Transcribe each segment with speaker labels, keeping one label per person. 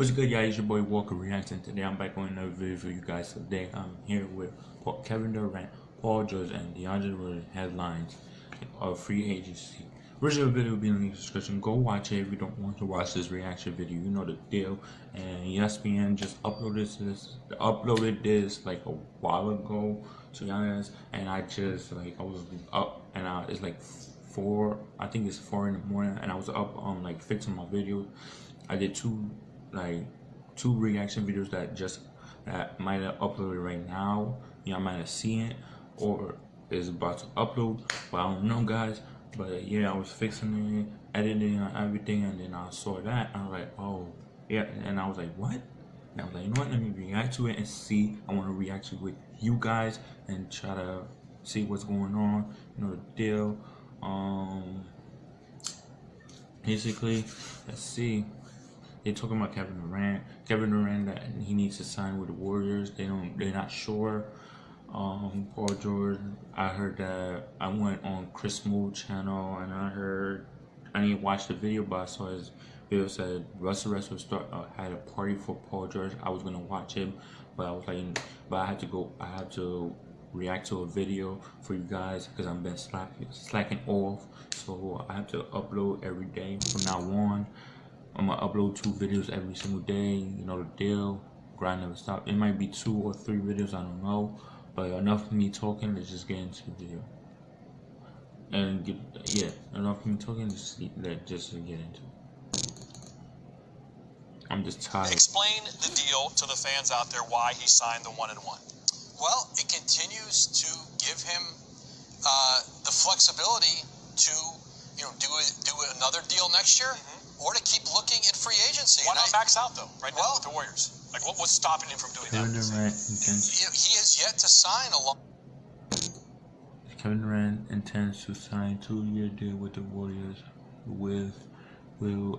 Speaker 1: What's good, y'all? It's your boy Walker reacting. Today I'm back on another video for you guys. Today I'm here with Kevin Durant, Paul George, and DeAndre with headlines of free agency. Original video will be in the description. Go watch it if you don't want to watch this reaction video. You know the deal. And espn just uploaded this like a while ago to y'all guys, and I just I was up and it's like 4, I think it's 4 in the morning, and I was up like fixing my video. I did two reaction videos that might have uploaded right now. Y'all might have seen it or is about to upload, but I don't know, guys. But yeah, I was fixing it, editing and everything, and then I saw that. I was like, oh yeah, and I was like, what? And I was like, you know what? Let me react to it and see. I want to react to it with you guys and try to see what's going on. You know the deal. Basically, let's see. They're talking about Kevin Durant that he needs to sign with the Warriors. They're not sure. Paul George, I heard that. I went on Chris Moore channel and I didn't watch the video, but I saw his video said Russell Westbrook had a party for Paul George. I was gonna watch him, but I was like, but I had to react to a video for you guys because I've been slacking off. So I have to upload every day from now on. I'm gonna upload 2 videos every single day. You know the deal. Grind never stop. It might be 2 or 3 videos, I don't know. But enough of me talking. Let's just get into the video. And enough of me talking. Just to get into it. I'm just tired.
Speaker 2: Explain the deal to the fans out there why he signed the 1-1.
Speaker 3: Well, it continues to give him the flexibility to do another deal next year. Or to keep looking at free agency.
Speaker 2: Why not max out though, right now with the Warriors? Like, what's stopping him from doing that?
Speaker 3: He has yet to sign a long.
Speaker 1: Kevin Durant intends to sign a 2-year deal with the Warriors, will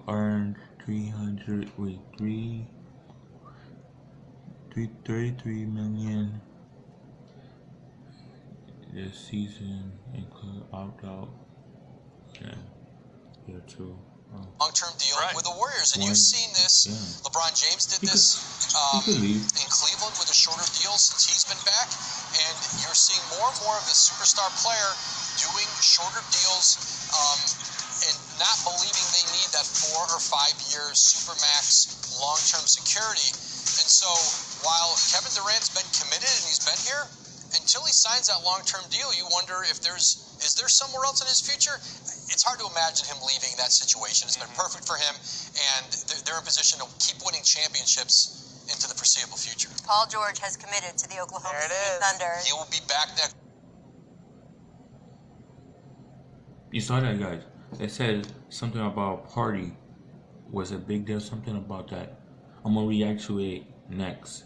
Speaker 1: earn $33 million this season, include opt-out. Yeah, too.
Speaker 3: Long-term deal with the Warriors, and you've seen this. Yeah. LeBron James did this in Cleveland with a shorter deal since he's been back, and you're seeing more and more of the superstar player doing shorter deals and not believing they need that 4 or 5 year supermax long-term security. And so while Kevin Durant's been committed and he's been here, until he signs that long-term deal, you wonder if is there somewhere else in his future? It's hard to imagine him leaving that situation. It's been perfect for him, and they're in position to keep winning championships into the foreseeable future.
Speaker 4: Paul George has committed to the Oklahoma City Thunder.
Speaker 3: He will be back next.
Speaker 1: You saw that, guys. It said something about party was a big deal, something about that. I'm going to react to it next.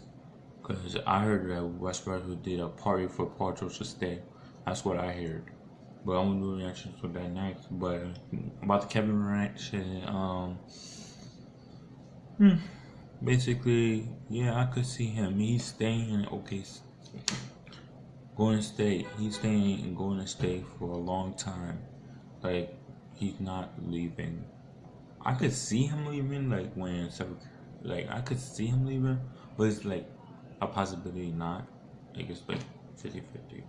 Speaker 1: Because I heard that Westbrook did a party for Paul George to stay. That's what I heard. But I'm gonna do reactions for that next. But about the Kevin Durant shit, basically, yeah, I could see him. He's staying in OKC, going to stay. He's staying and going to stay for a long time. Like, he's not leaving. I could see him leaving, like I could see him leaving, but it's like a possibility not. Like, it's like 50-50.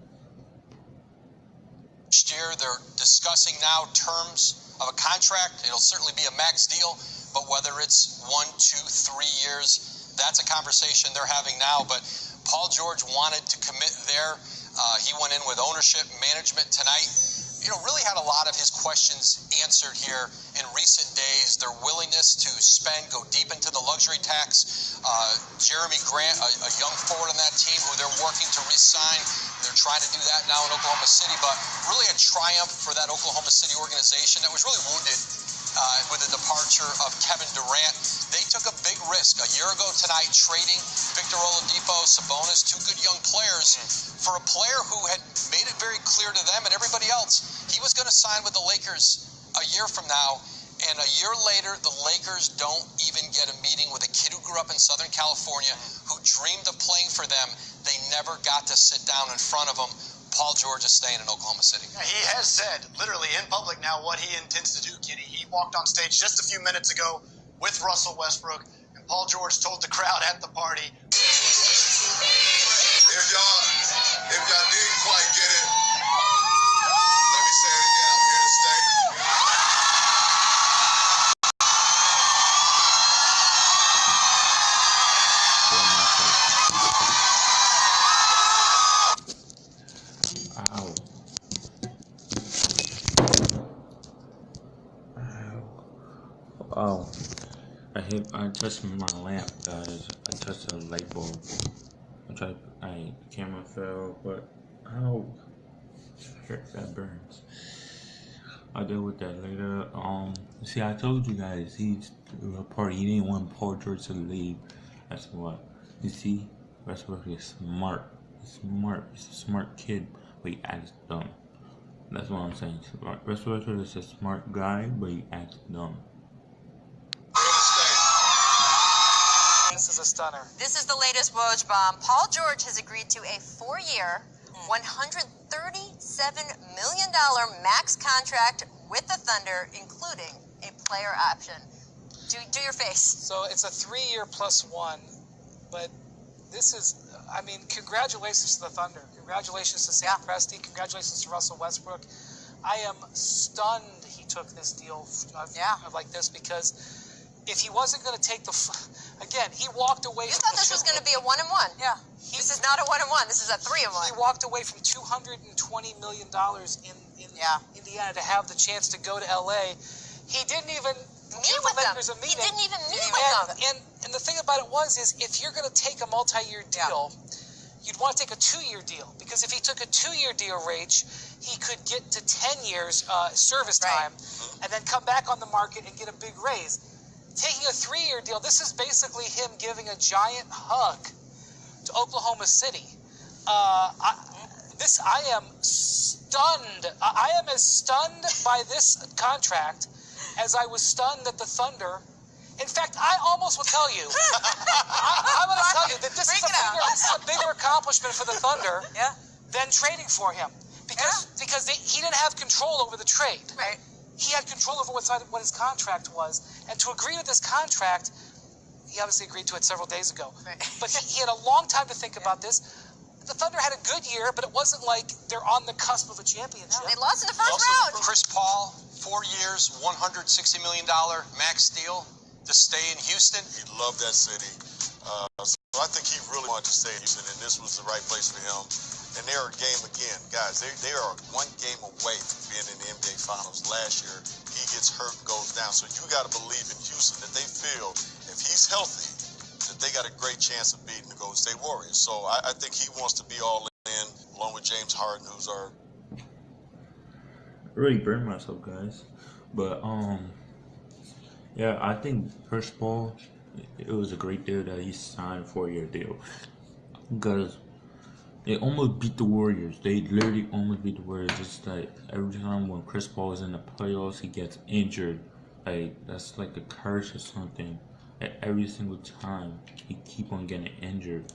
Speaker 3: Next year, they're discussing now terms of a contract. It'll certainly be a max deal, but whether it's 1, 2, 3 years, that's a conversation they're having now. But Paul George wanted to commit there. He went in with ownership management tonight. Really had a lot of his questions answered here in recent days. Their willingness to spend, go deep into the luxury tax. Jeremy Grant, a young forward on that team who they're working to re-sign. They're trying to do that now in Oklahoma City, but really a triumph for that Oklahoma City organization that was really wounded with the departure of Kevin Durant. They took a big risk a year ago tonight, trading Victor Oladipo, Sabonis, 2 good young players, for a player who had made it very clear to them and everybody else he was going to sign with the Lakers a year from now. And a year later, the Lakers don't even get a meeting with a kid who grew up in Southern California, who dreamed of playing for them. They never got to sit down in front of him. Paul George is staying in Oklahoma City.
Speaker 5: He has said, literally in public now, what he intends to do, Kenny. He walked on stage just a few minutes ago with Russell Westbrook, and And Paul George told the crowd at the party,
Speaker 6: if y'all didn't quite get it, let me say it again, I'm here to stay.
Speaker 1: Oh, I touched my lamp, guys. I touched a light bulb. The camera fell, but ow, that burns. I'll deal with that later. See, I told you guys he's a party. He didn't want Paul George to leave. That's what. You see, Westbrook is smart. He's smart. He's a smart kid, but he acts dumb. That's what I'm saying. Westbrook is a smart guy, but he acts dumb.
Speaker 2: This is a stunner.
Speaker 4: This is the latest Woj bomb. Paul George has agreed to a 4-year, $137 million max contract with the Thunder, including a player option. Do your face.
Speaker 2: So it's a 3-year plus 1, but this is, I mean, congratulations to the Thunder. Congratulations to Sam Presti. Congratulations to Russell Westbrook. I am stunned he took this deal like this, because if he wasn't going to take the, again, he walked away.
Speaker 4: You thought this was going to be a 1-and-1?
Speaker 2: Yeah.
Speaker 4: This is not a 1-and-1. This is a 3-and-1.
Speaker 2: He walked away from $220 million in Indiana to have the chance to go to LA. He didn't even
Speaker 4: meet with them. He didn't even meet with them.
Speaker 2: And the thing about it is if you're going to take a multi-year deal, you'd want to take a 2-year deal, because if he took a 2-year deal, Rach, he could get to 10 years service time and then come back on the market and get a big raise. Taking a 3-year deal, this is basically him giving a giant hug to Oklahoma City. I am stunned. I am as stunned by this contract as I was stunned that the Thunder. In fact, I almost will tell you. I'm going to tell you that this is a bigger accomplishment for the Thunder than trading for him, because he didn't have control over the trade.
Speaker 4: Right.
Speaker 2: He had control over what his contract was, and to agree with this contract, he obviously agreed to it several days ago. Right. But he had a long time to think about this. The Thunder had a good year, but it wasn't like they're on the cusp of a championship.
Speaker 4: They lost in the first round.
Speaker 3: Chris Paul, 4 years, $160 million max deal to stay in Houston.
Speaker 6: He loved that city. So I think he really wanted to stay in Houston, and this was the right place for him. And they're a game again, guys. They are 1 game away from being in the NBA Finals. Last year, he gets hurt, goes down. So you got to believe in Houston that they feel if he's healthy, that they got a great chance of beating the Golden State Warriors. So I think he wants to be all in, along with James Harden, who's our.
Speaker 1: I really burned myself, guys. But yeah, I think first of all, it was a great deal that he signed a 4-year deal, because they almost beat the Warriors. They literally almost beat the Warriors. Just like every time when Chris Paul is in the playoffs, he gets injured. Like, that's like a curse or something. Like, every single time he keep on getting injured.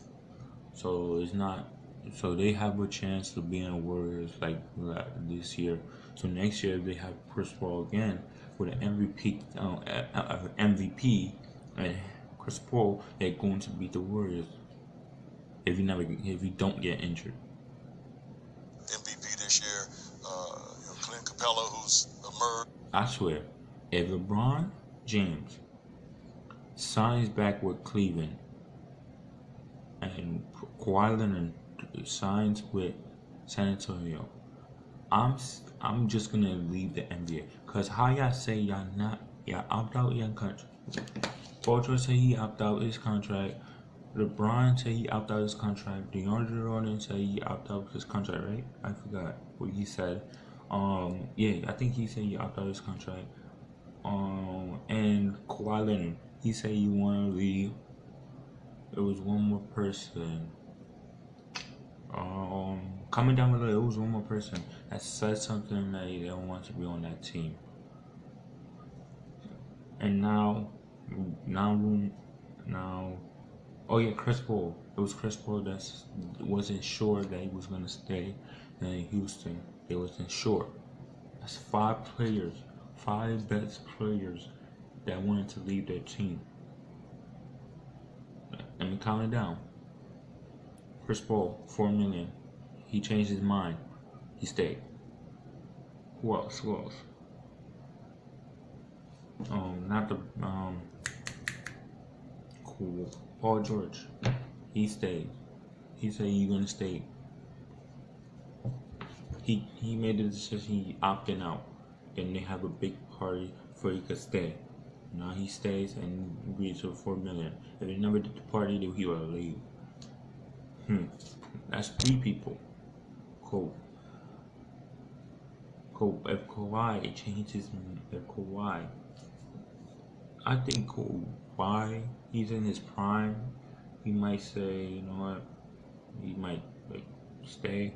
Speaker 1: So it's not. So they have a chance to be in the Warriors like this year. So next year if they have Chris Paul again with an MVP and Chris Paul, they're going to beat the Warriors. If you don't get injured.
Speaker 6: MVP this year, Clint Capella, who's emerged.
Speaker 1: I swear, if LeBron James signs back with Cleveland and Kawhi Leonard signs with San Antonio, I'm just gonna leave the NBA. Cause how y'all say y'all opt out your contract? Paul George said he opt out his contract. LeBron said he opt out his contract. DeAndre said he opt out his contract, right? I forgot what he said. Yeah, I think he said he opt out his contract. And Kawhi Leonard, he said he want to leave. There was one more person. Coming down below, it was one more person that said something that they don't want to be on that team. And now, oh yeah, Chris Paul. It was Chris Paul that wasn't sure that he was gonna stay in Houston. They wasn't sure. That's 5 players, 5 best players that wanted to leave their team. Let me calm it down. Chris Paul, $4 million. He changed his mind. He stayed. Who else? Not the cool. Paul George. He stayed. He said he's gonna stay. He made the decision. He opted out. Then they have a big party for he could stay. Now he stays and agrees to $4 million. If he never did the party, then he would leave. That's 3 people. Cool. If Kawhi changes, I think Kawhi, he's in his prime. He might say, you know what, he might stay.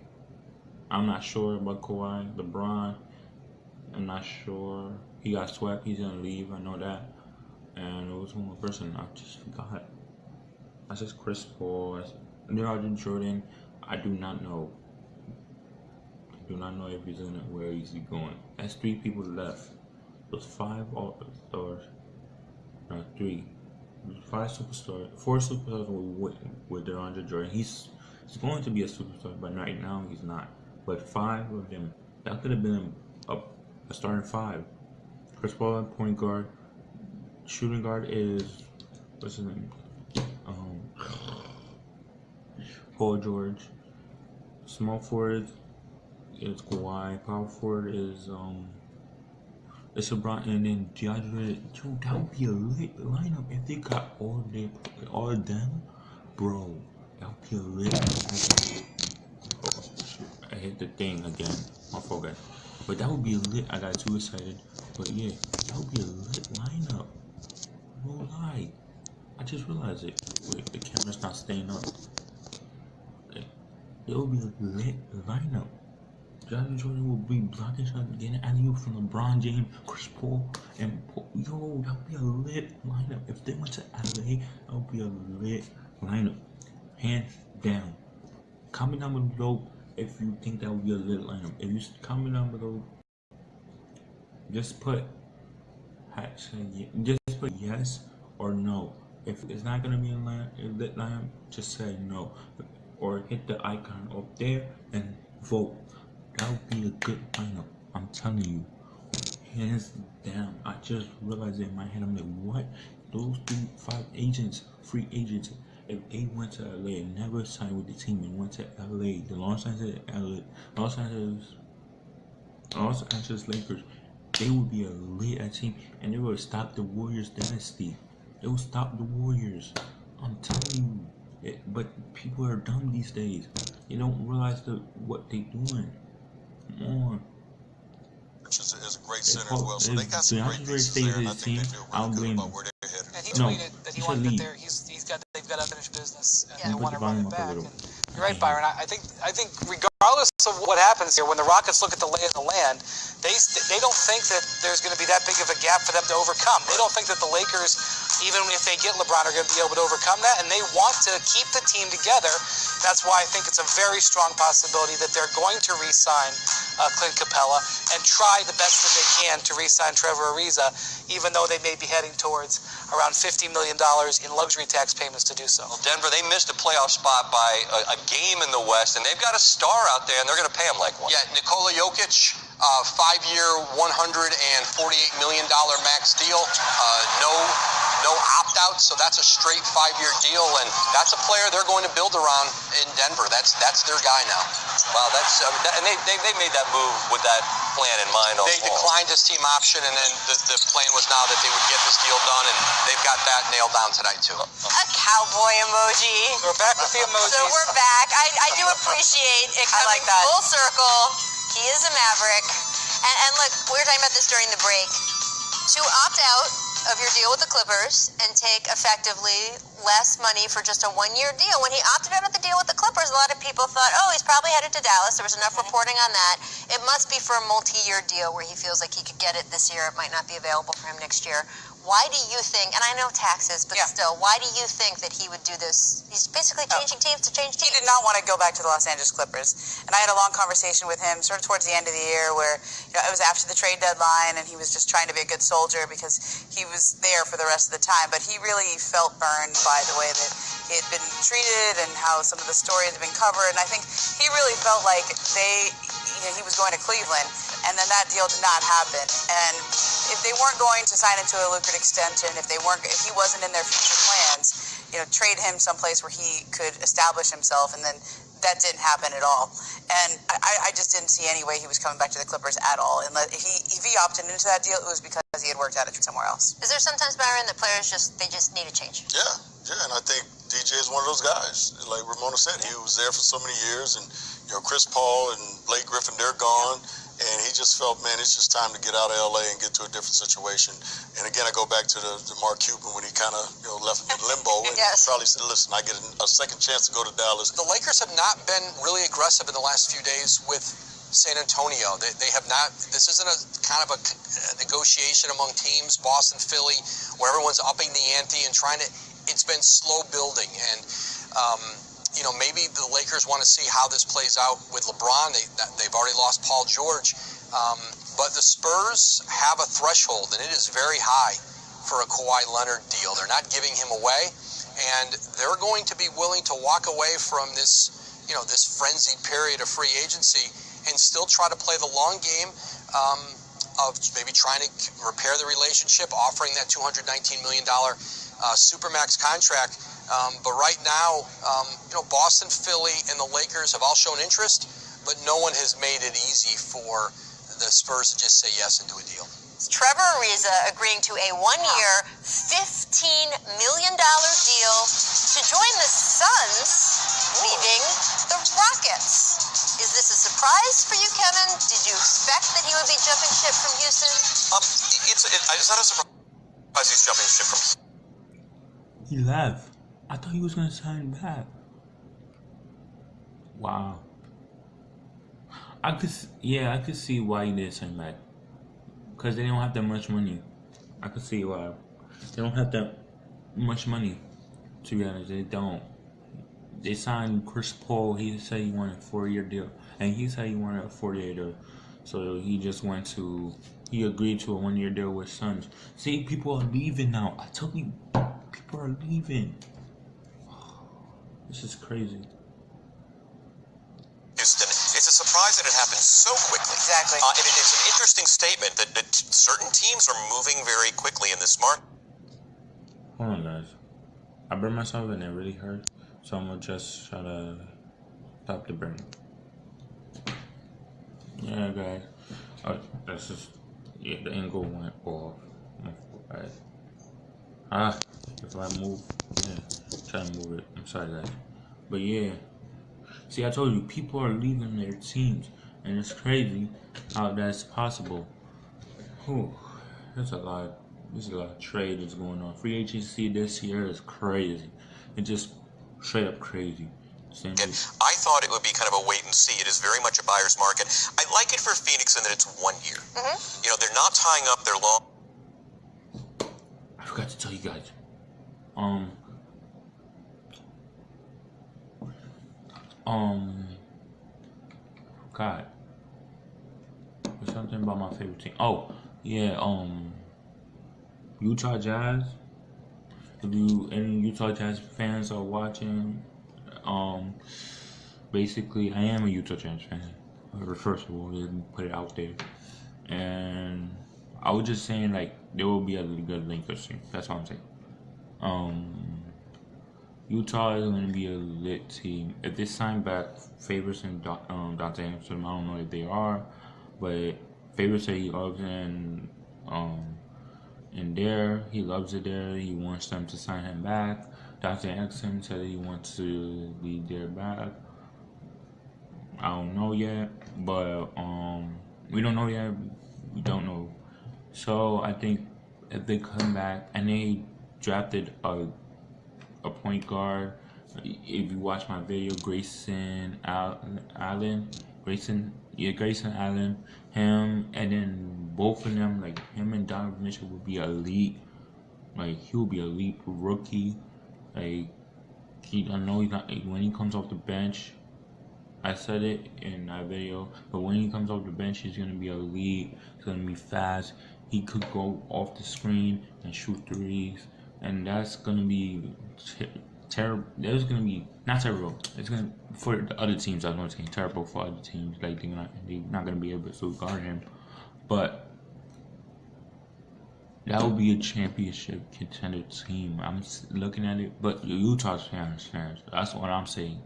Speaker 1: I'm not sure about Kawhi. LeBron, I'm not sure. He got swept. He's gonna leave. I know that. And it was one more person I just forgot. I said Chris Paul. DeAndre Jordan. I do not know. If he's in it, where is he going. That's 3 people left. Those 5 all-stars. No, 3. 5 superstars. 4 superstars with DeAndre Jordan. He's going to be a superstar, but right now he's not. But 5 of them, that could have been a starting 5. Chris Paul, point guard. Shooting guard is, what's his name? Paul George. Small forward is Kawhi. Power forward is it's LeBron, and then DeAndre. Yo, that would be a lit lineup if they got all of them, bro. That would be a lit. Oh, I hit the thing again. I forgot. But that would be lit. I got too excited. But yeah, that would be a lit lineup. No lie. I just realized it. Wait, the camera's not staying up. It would be a lit lineup. DeAndre Jordan will be blocking shots, getting alley-oop from LeBron James, Chris Paul, and yo, that would be a lit lineup. If they went to LA, that would be a lit lineup. Hands down. Comment down below if you think that would be a lit lineup. If you comment down below, just put yes or no. If it's not gonna be a lit lineup, just say no, or hit the icon up there and vote. That would be a good lineup. I'm telling you, hands down. I just realized it in my head. I'm like, what? Those 5 free agents. If they went to LA and never signed with the team and went to LA, the Los Angeles Lakers, they would be a lit team, and they would stop the Warriors dynasty. They would stop the Warriors. I'm telling you. But people are dumb these days. They don't realize what they're doing. Come on.
Speaker 6: Is a great center as well. So they got some great pieces there, and I think they feel really good about where they're headed.
Speaker 2: And he tweeted that he wanted that they've got unfinished business, and they want to run it back. And you're right, Byron. I think regardless of what happens here, when the Rockets look at the lay of the land, they don't think that there's going to be that big of a gap for them to overcome. They don't think that the Lakers, even if they get LeBron, are going to be able to overcome that, and they want to keep the team together. That's why I think it's a very strong possibility that they're going to re-sign Clint Capella and try the best that they can to re-sign Trevor Ariza, even though they may be heading towards around $50 million in luxury tax payments to do so.
Speaker 3: Well, Denver, they missed a playoff spot by a game in the West, and they've got a star out there, and they're going to pay him like one. Yeah, Nikola Jokic, 5-year, $148 million max deal. No opt-out, so that's a straight 5-year deal, and that's a player they're going to build around in Denver. That's their guy now. Wow, and they made that move with that plan in mind. They declined his team option, and then the plan was now that they would get this deal done, and they've got that nailed down tonight too.
Speaker 4: A cowboy emoji.
Speaker 2: We're back with the emojis.
Speaker 4: So we're back. I do appreciate it coming full circle. He is a Maverick. And look, we were talking about this during the break. To opt out of your deal with the Clippers and take effectively less money for just a 1-year deal. When he opted out of the deal with the Clippers, a lot of people thought, oh, he's probably headed to Dallas. There was enough reporting on that. It must be for a multi-year deal where he feels like he could get it this year. It might not be available for him next year. Why do you think, and I know taxes, but still, why do you think that he would do this? He's basically changing teams to change teams.
Speaker 7: He did not want to go back to the Los Angeles Clippers. And I had a long conversation with him sort of towards the end of the year where it was after the trade deadline and he was just trying to be a good soldier because he was there for the rest of the time. But he really felt burned by the way that he had been treated and how some of the stories had been covered. And I think he really felt like he was going to Cleveland, and then that deal did not happen. And if they weren't going to sign him to a lucrative extension, if he wasn't in their future plans, trade him someplace where he could establish himself, and then that didn't happen at all. And I just didn't see any way he was coming back to the Clippers at all. And if he opted into that deal, it was because he had worked out it somewhere else.
Speaker 4: Is there sometimes, Byron, that players just need a change?
Speaker 6: Yeah, and I think DJ is one of those guys. Like Ramona said, he was there for so many years, and Chris Paul and Blake Griffin, they're gone. And he just felt, man, it's just time to get out of LA and get to a different situation. And again, I go back to the Mark Cuban when he kind of left in limbo and
Speaker 4: Yes.
Speaker 6: probably said, listen, I get a second chance to go to Dallas.
Speaker 3: The Lakers have not been really aggressive in the last few days with San Antonio. They have not. This isn't a kind of a negotiation among teams, Boston, Philly, where everyone's upping the ante and trying to. It's been slow building, and maybe the Lakers want to see how this plays out with LeBron. They've already lost Paul George, but the Spurs have a threshold, and it is very high for a Kawhi Leonard deal. They're not giving him away, and they're going to be willing to walk away from this frenzied period of free agency and still try to play the long game of maybe trying to repair the relationship, offering that $219 million Supermax contract. But right now, Boston, Philly, and the Lakers have all shown interest, but no one has made it easy for the Spurs to just say yes and do a deal.
Speaker 4: Trevor Ariza agreeing to a one-year, $15 million deal to join the Suns, leaving the Rockets. Is this a surprise for you, Kevin? Did you expect that he would be jumping ship from Houston?
Speaker 8: It's not a surprise he's jumping ship from.
Speaker 1: He left. I thought he was gonna sign back. Wow. I could see why he didn't sign back. Because they don't have that much money. I could see why. They don't have that much money. To be honest, they don't. They signed Chris Paul. He said he wanted a 4-year deal. And he said he wanted a 4-year deal. So he agreed to a 1-year deal with Suns. See, people are leaving now. I told you, people are leaving. This is crazy.
Speaker 8: Houston. It's a surprise that it happened so quickly.
Speaker 7: Exactly.
Speaker 8: It's an interesting statement that certain teams are moving very quickly in this market.
Speaker 1: Hold on, guys. I burned myself and it really hurt. So I'm gonna just try to stop the burn. Yeah, guys. That's just, the angle went off. Alright. If I move, try to move it. I'm sorry, guys. But yeah. See, I told you, people are leaving their teams. And it's crazy how that's possible. Whew. There's a lot of trade that's going on. Free agency this year is crazy. It's just straight up crazy.
Speaker 8: I thought it would be kind of a wait and see. It is very much a buyer's market. I like it for Phoenix in that it's 1 year. Mm-hmm. They're not tying up their long.
Speaker 1: I forgot to tell you guys. God. There's something about my favorite team. Oh, yeah, Utah Jazz. If any Utah Jazz fans are watching, basically, I am a Utah Jazz fan. First of all, put it out there. And I was just saying, like, there will be a really good Lakers team. That's what I'm saying. Utah is going to be a lit team. If they sign back Favors and Dante Anderson, I don't know if they are, but Favors said he loves it in there. He loves it there. He wants them to sign him back. Dante Anderson said he wants to be there back. I don't know yet, but we don't know yet. We don't know. So I think if they come back and they drafted a point guard, if you watch my video, Grayson Allen, him, and then both of them, like him and Donovan Mitchell, would be elite. Like he will be elite rookie. Like I know he's not, when he comes off the bench. I said it in that video, but when he comes off the bench, he's gonna be elite. He's gonna be fast. He could go off the screen and shoot threes, and that's gonna be terrible. There's gonna be not terrible. It's gonna for the other teams. I was gonna say terrible for other teams. Like they're not gonna be able to guard him. But that would be a championship contender team. I'm looking at it, but Utah's fans. That's what I'm saying.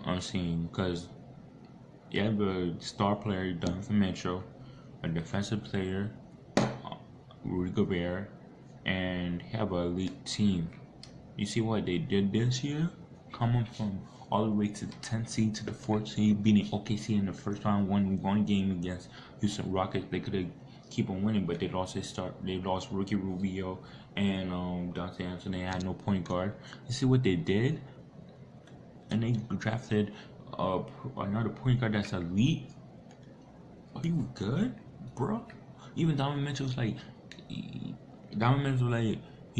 Speaker 1: I'm saying because you have a star player, Donovan Mitchell, a defensive player, Rudy Gobert, and have an elite team. You see what they did this year? Coming from all the way to the 10th seed to the 4th seed, beating OKC in the first round, won one game against Houston Rockets. They could have keep on winning, but they lost They lost Ricky Rubio and Dante Anthony. They had no point guard. You see what they did? And they drafted another point guard that's elite. Are you good, bro? Even Donovan Mitchell's like, he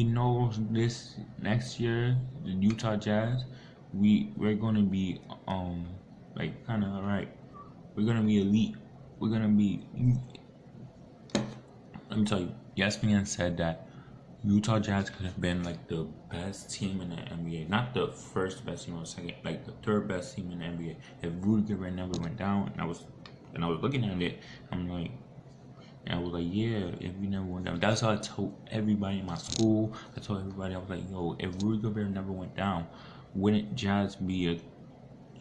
Speaker 1: knows this next year, the Utah Jazz, we're gonna be like kind of alright. We're gonna be elite. We're gonna be. Let me tell you, ESPN said that Utah Jazz could have been like the best team in the NBA. Not the first best team or second, like the third best team in the NBA. If Rudy Gobert never went down, and I was looking at it, I was like, yeah, if we never went down. That's how I told everybody in my school. I told everybody, I was like, yo, if Rudy Gobert never went down, wouldn't Jazz be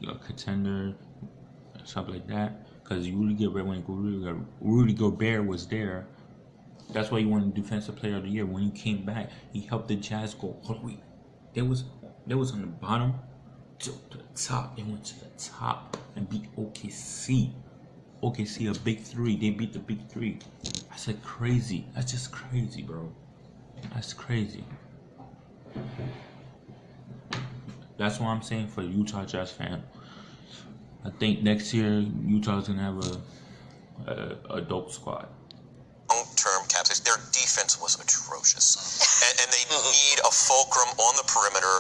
Speaker 1: a contender, something like that? Because Rudy Gobert was there. That's why he won Defensive Player of the Year. When he came back, he helped the Jazz go all the way. They was on the bottom to the top. They went to the top and beat OKC. OKC, a big three. They beat the big three. I said crazy. That's just crazy, bro. That's crazy. That's what I'm saying for the Utah Jazz fan. I think next year Utah's gonna have a dope squad.
Speaker 8: Long-term cap space. Their defense was atrocious, and they need a fulcrum on the perimeter,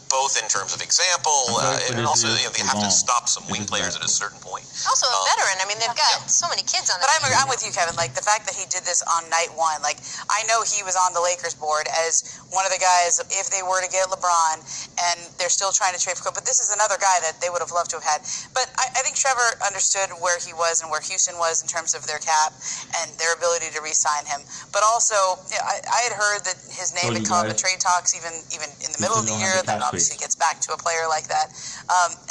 Speaker 8: both in terms of example, and also they have to stop some wing players at a certain point.
Speaker 4: Also a veteran. I mean, they've got so many kids on the team.
Speaker 7: But I'm with you, Kevin. Like the fact that he did this on night one. Like I know he was on the Lakers board as one of the guys. If they were to get LeBron, and they're still trying to trade for, but this is another guy that they would have loved to have had. But I think Trevor understood where he was and where Houston was in terms of their cap and their ability to re-sign him. But also, I had heard that his name had come up in trade talks even in the middle of the year. That obviously gets back to a player like that.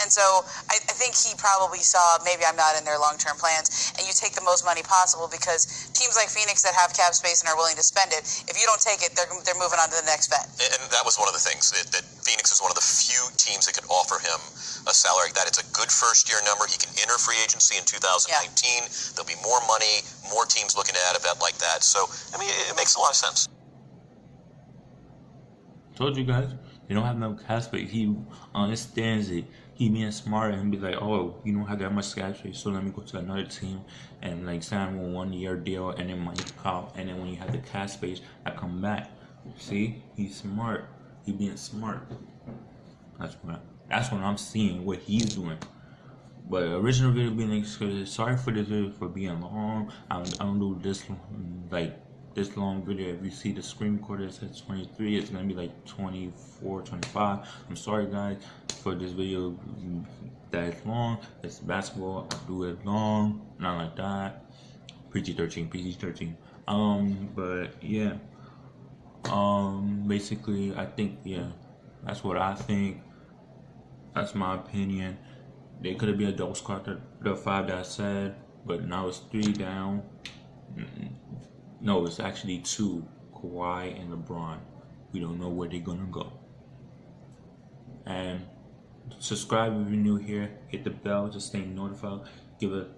Speaker 7: And so I think he probably saw, maybe I'm not in their long-term plans, and you take the most money possible because teams like Phoenix that have cap space and are willing to spend it, if you don't take it, they're moving on to the next vet.
Speaker 8: And that was one of the things, that Phoenix is one of the few teams that could offer him a salary like that. It's a good first-year number. He can enter free agency in 2019. Yeah. There'll be more money, more teams looking to add a vet like that. So, I mean, it makes a lot of sense.
Speaker 1: Told you guys, they don't have no cap space. He understands it. He being smart and be like, oh, you don't have that much cap space, so let me go to another team and like sign a 1-year deal, and then money out, and then when you have the cap space, I come back. See, he's smart. He being smart. That's what I'm seeing. What he's doing. But original video being like, sorry for this video for being long. I don't do this long video. If you see the screen recorder, it says 23. It's gonna be like 24, 25. I'm sorry guys for this video that is long. It's basketball. I do it long, not like that. PG-13. But yeah. Basically, I think that's what I think. That's my opinion. They could have been a double squad, the 5 that I said, but now it's 3 down. No, it's actually 2, Kawhi and LeBron. We don't know where they're gonna go. And subscribe if you're new here. Hit the bell to stay notified. Give it.